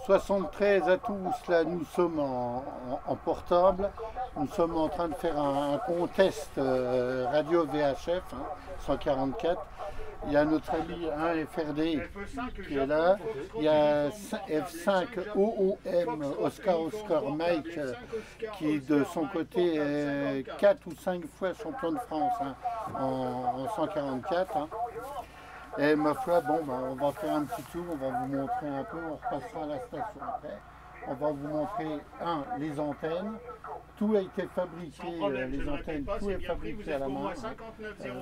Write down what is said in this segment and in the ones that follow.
73 à tous, là nous sommes en portable, nous sommes en train de faire un contest radio VHF 144. Il y a notre ami un FRD qui est là, il y a F5 OOM Oscar Mike qui de son côté est 4 ou 5 fois champion de France en 144. Et ma foi, bon, on va faire un petit tour, on va vous montrer un peu, on repassera à la station après. On va vous montrer, les antennes. Tout a été fabriqué, les antennes, tout est fabriqué à la main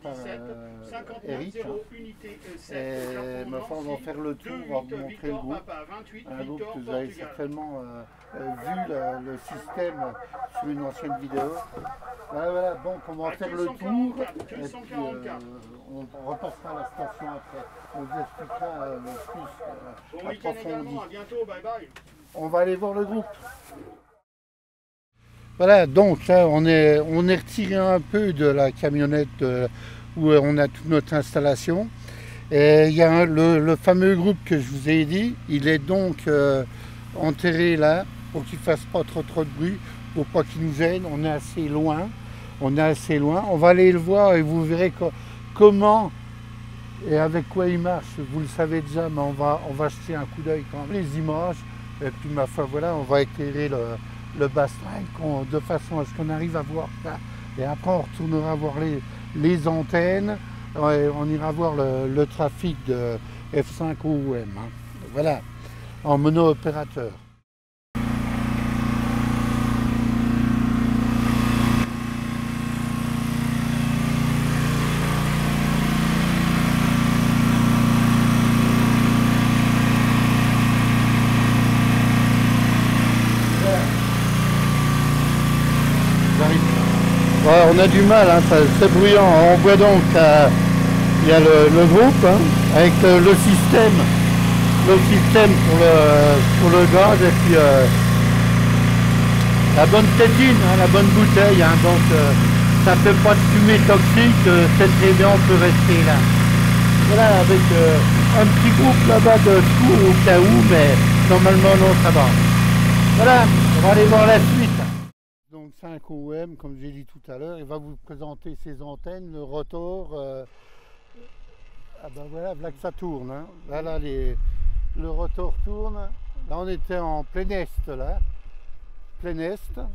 par Eric. Et ma foi, on va faire le tour, on va vous montrer le groupe. Un groupe que vous avez certainement vu le système sur une ancienne vidéo. Voilà, donc on va faire le tour et puis on repassera à la station après. On vous expliquera plus approfondi. On va aller voir le groupe. Voilà, donc là on est retiré un peu de la camionnette où on a toute notre installation. Et il y a le fameux groupe que je vous ai dit, il est donc enterré là pour qu'il ne fasse pas trop de bruit, pour pas qu'il nous gêne. On est assez loin. On va aller le voir et vous verrez comment et avec quoi il marche. Vous le savez déjà, mais on va jeter un coup d'œil quand même. Les images, et puis ma foi, voilà, on va éclairer le bastringue de façon à ce qu'on arrive à voir ça. Et après, on retournera voir les antennes, on ira voir le trafic de F5 OOM. Voilà, en mono-opérateur. Ouais, on a du mal, c'est bruyant. On voit donc il y a le groupe avec le système pour le gaz et puis la bonne tétine, la bonne bouteille. Donc ça fait pas de fumée toxique, c'est très bien, on peut rester là. Voilà, avec un petit groupe là-bas de secours au cas où, mais normalement non, ça va. Voilà, on va aller voir la suite. Donc 5 OM, comme j'ai dit tout à l'heure, il va vous présenter ses antennes, le rotor. Voilà que ça tourne. Là, le rotor tourne. Là, on était en plein est, là. Plein est. Et là,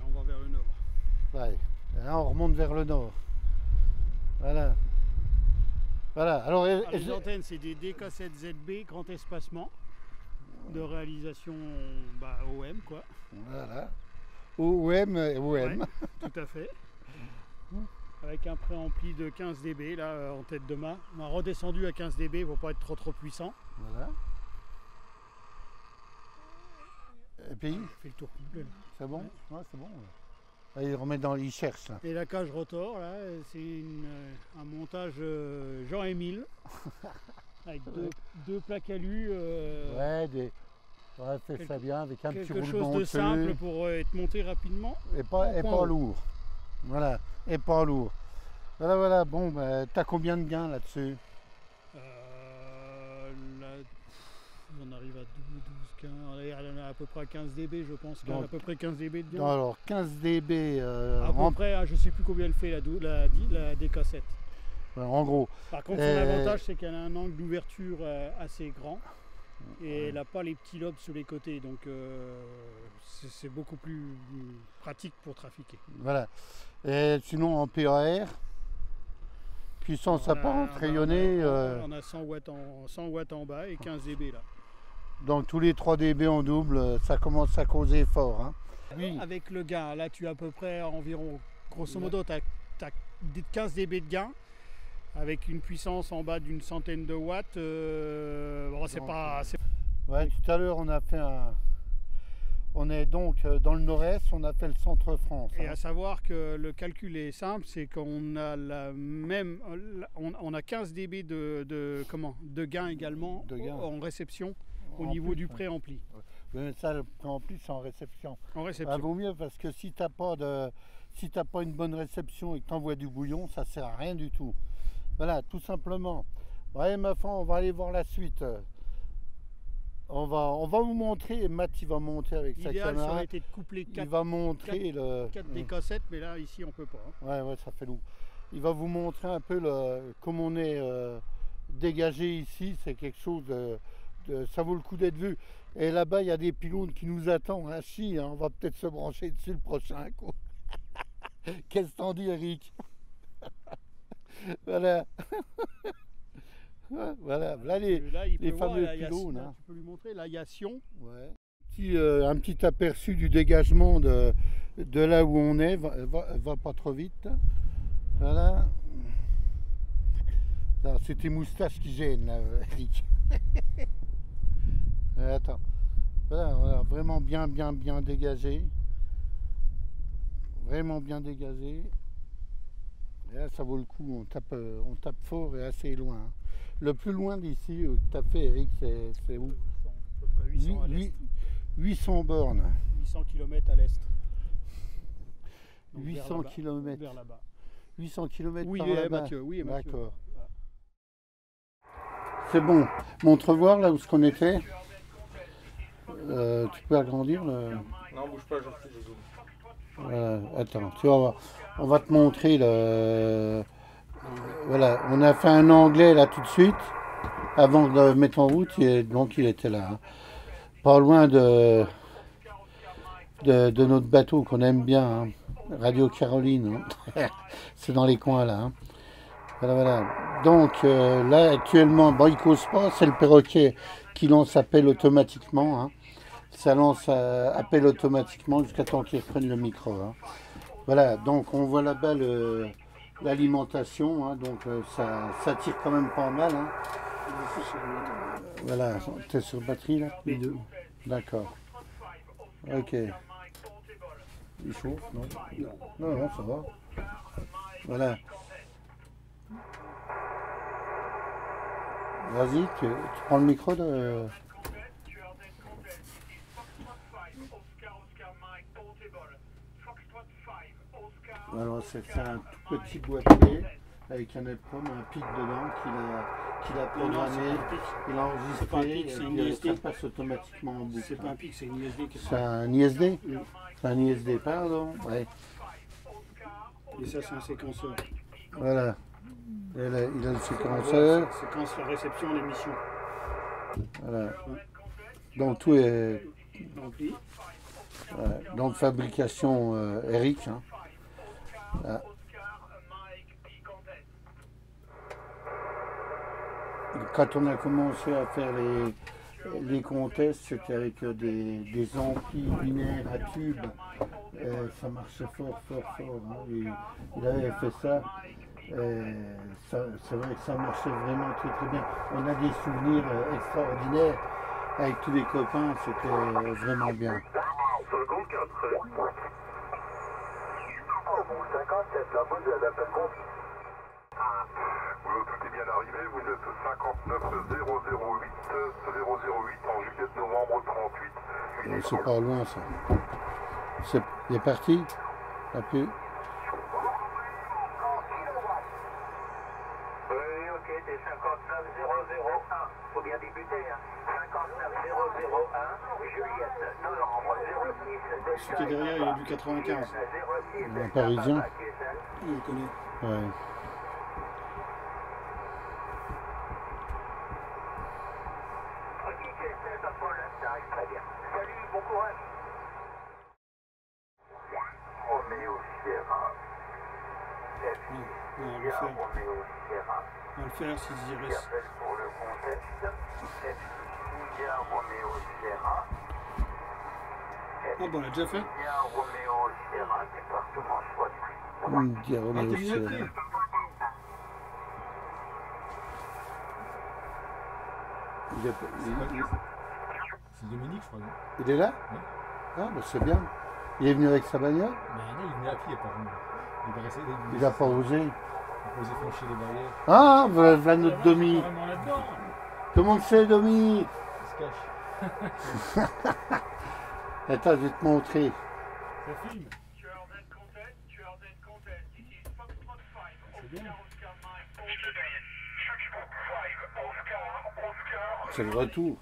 on va vers le nord. Ouais. Et là, on remonte vers le nord. Voilà. Alors, les antennes, c'est des DK7ZB, grand espacement. De réalisation OM quoi. Voilà. OM. Ouais, tout à fait. Avec un préampli de 15 dB là en tête de mât. On a redescendu à 15 dB pour pas être trop puissant. Voilà. Et puis on fait le tour complet. C'est bon. Ouais, c'est bon. Là, il cherche là. Et la cage rotor là, c'est un montage Jean-Émile. Avec deux plaques alu. Fait ça bien avec un petit roulement quelque chose de simple pour être monté rapidement. Et pas lourd. Voilà, et pas lourd. Voilà, bon, t'as combien de gains là-dessus? On arrive à 12, 15, on a à peu près à 15 dB je pense, à peu près 15 dB de gain. Alors 15 dB. À peu près, je sais plus combien elle fait la DK7. En gros. Par contre, son avantage, c'est qu'elle a un angle d'ouverture assez grand et elle n'a pas les petits lobes sur les côtés, donc c'est beaucoup plus pratique pour trafiquer. Voilà. Et sinon, en PAR, puissance apparente rayonnée. On a 100 watts en bas et 15 dB là. Donc tous les 3 dB en double, ça commence à causer fort. Oui. Avec le gain, là tu as à peu près environ, grosso modo, tu as 15 dB de gain. Avec une puissance en bas d'une centaine de watts, c'est pas... Ouais, tout à l'heure, on est donc dans le nord-est, on a fait le centre-France. Et à savoir que le calcul est simple, c'est qu'on a on a 15 dB de gain également en réception au niveau du préampli. Mais ça, le préampli, c'est en réception. En réception. Vaut mieux parce que si tu n'as pas une bonne réception et que tu envoies du bouillon, ça ne sert à rien du tout. Voilà, tout simplement. Ouais, ma femme, on va aller voir la suite. On va vous montrer, Matt il va monter avec sa L'idéal, ça caméra. aurait été de coupler Il va montrer le... 4 des cassettes, mais là, ici, on peut pas. Hein. Ouais, ça fait lourd. Il va vous montrer un peu comme on est dégagé ici. C'est quelque chose ça vaut le coup d'être vu. Et là-bas, il y a des pylônes qui nous attendent. Ah si, hein, on va peut-être se brancher dessus le prochain coup. Qu'est-ce que t'en dis, Eric? Voilà. Voilà les fameux pylônes. Hein. Tu peux lui montrer, là, il y a Sion. Ouais. Un petit aperçu du dégagement de là où on est. Va pas trop vite. Voilà. C'est tes moustaches qui gênent, là, Eric. Attends. Voilà, vraiment bien dégagé. Vraiment bien dégagé. Et là, ça vaut le coup. On tape fort et assez loin. Hein. Le plus loin d'ici que tu as fait, Eric, c'est où? À peu près 800 à l'est. 800 bornes. 800 km à l'est. 800 km. Vers là-bas. 800 km oui, par là-bas. Mathieu, oui, Mathieu. D'accord. C'est bon. Montre voir là où ce qu'on était. Tu peux agrandir le... Non, bouge pas, je zoome. Voilà, attends, tu vas voir. On va te montrer le... Voilà, on a fait un anglais là tout de suite, avant de mettre en route, donc il était là. Hein. Pas loin de notre bateau qu'on aime bien, hein. Radio Caroline. Hein. C'est dans les coins là. Hein. Voilà. Donc là actuellement, bon il cause pas, c'est le perroquet qui lance appel automatiquement. Hein. Ça lance appel automatiquement jusqu'à temps qu'il reprenne le micro. Hein. Voilà, donc on voit là-bas l'alimentation, hein, donc ça tire quand même pas mal. Hein. Voilà, tu es sur batterie là? Les deux. D'accord. Ok. Il chauffe, non? Non, ça va. Voilà. Vas-y, tu prends le micro de... Alors c'est un tout petit boîtier avec un EEPROM, un pic dedans qu'il a programmé, il a enregistré et puis ça passe automatiquement en boucle. C'est pas un pic, c'est une ISD. C'est un ISD? C'est un ISD, pardon. Ouais. Et ça, c'est un séquenceur. Voilà. Il a le séquenceur. Ça séquence la réception et l'émission. Voilà. Donc tout est... Rempli. Voilà. Donc fabrication Eric. Hein. Voilà. Quand on a commencé à faire les contests, c'était avec des amplis binaires à tubes. Ça marchait fort. Hein. Il avait fait ça. C'est vrai que ça marchait vraiment très bien. On a des souvenirs extraordinaires avec tous les copains, c'était vraiment bien. Sur le compte 4. 57, la pause de l'appel compte. Tout est bien arrivé, vous êtes 59 008 en juillet novembre 38. C'est pas loin ça. Il est parti? Appuie. Oui, ok, c'est 59 001. Faut bien débuter, hein. 59 001, Juliette, novembre 06. Ce qui est derrière, il est du 95. Un Parisien? Il le connaît. Ouais. Très bien. Salut, bon courage. Roméo Sierra. On va le faire. Roméo Sierra. On va le faire, si Iris. Appel pour le contexte. India Roméo Sierra. Ah bon, on l'a déjà fait? India Roméo Sierra, département choisi. India Roméo Sierra. C'est Dominique, je crois. Non, Il est là? Oui. Ah, bah c'est bien. Il est venu avec sa bagnole? mais non, il venait à pied apparemment. Il va rester. Il n'a pas osé. Il a osé franchir les barrières. Ah, voilà notre Domi. Vraiment là-dedans. Comment c'est, Domi? Il se cache. Attends, je vais te montrer. Ça filme. C'est bien. C'est le retour.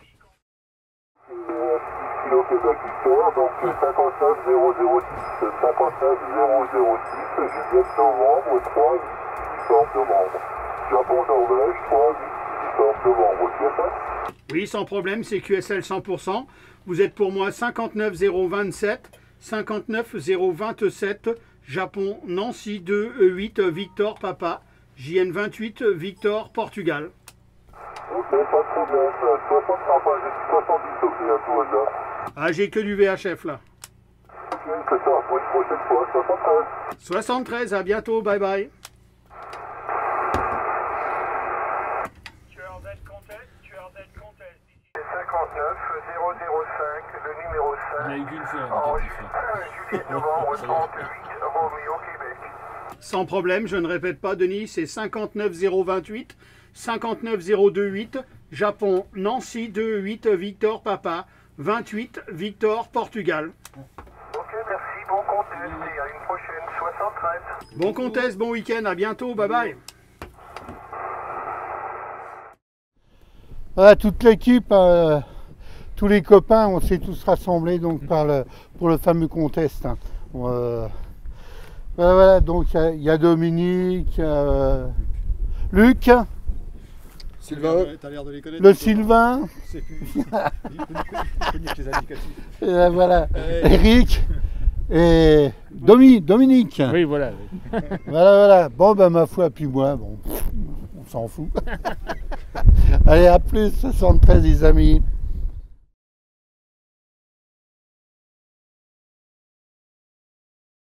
d'acquitteur, donc 59 006, 59 006, Juliette novembre, 3 8 décembre novembre. Japon Norvège, 3 8 décembre novembre. QSL? Oui, sans problème, c'est QSL 100%. Vous êtes pour moi 59 027, 59 027, Japon Nancy 2 8 Victor Papa, JN 28 Victor Portugal. Ok, pas de problème. 60 campagnes, 70 ok à tout hasard. Ah, j'ai que du VHF là. Ok, c'est ça, pour une prochaine fois, 73. 73, à bientôt, bye bye. Tueur Z Comtesse. 59 005, le numéro Il 5. n'a eu qu'une fois Enregistre l'indicatif. Juliette novembre 38, Roméo Québec. Sans problème, je ne répète pas, Denis, c'est 59 028, 59 028, Japon Nancy 2 8 Victor Papa, 28 Victor Portugal. Ok, merci, bon contest et à une prochaine, 73. Bon contest, bon week-end, à bientôt, bye bye. Voilà, toute l'équipe, tous les copains, on s'est tous rassemblés donc, pour le fameux contest. Hein. Voilà, donc il y a Dominique, Luc, Sylvain. T'as l'air de les connaître. le Sylvain, C'est plus. Il connaît que les indicatifs. voilà, Eric et Dominique. Oui, voilà. Voilà. Bon, ben ma foi, puis moi, bon, on s'en fout. Allez, à plus, 73 les amis.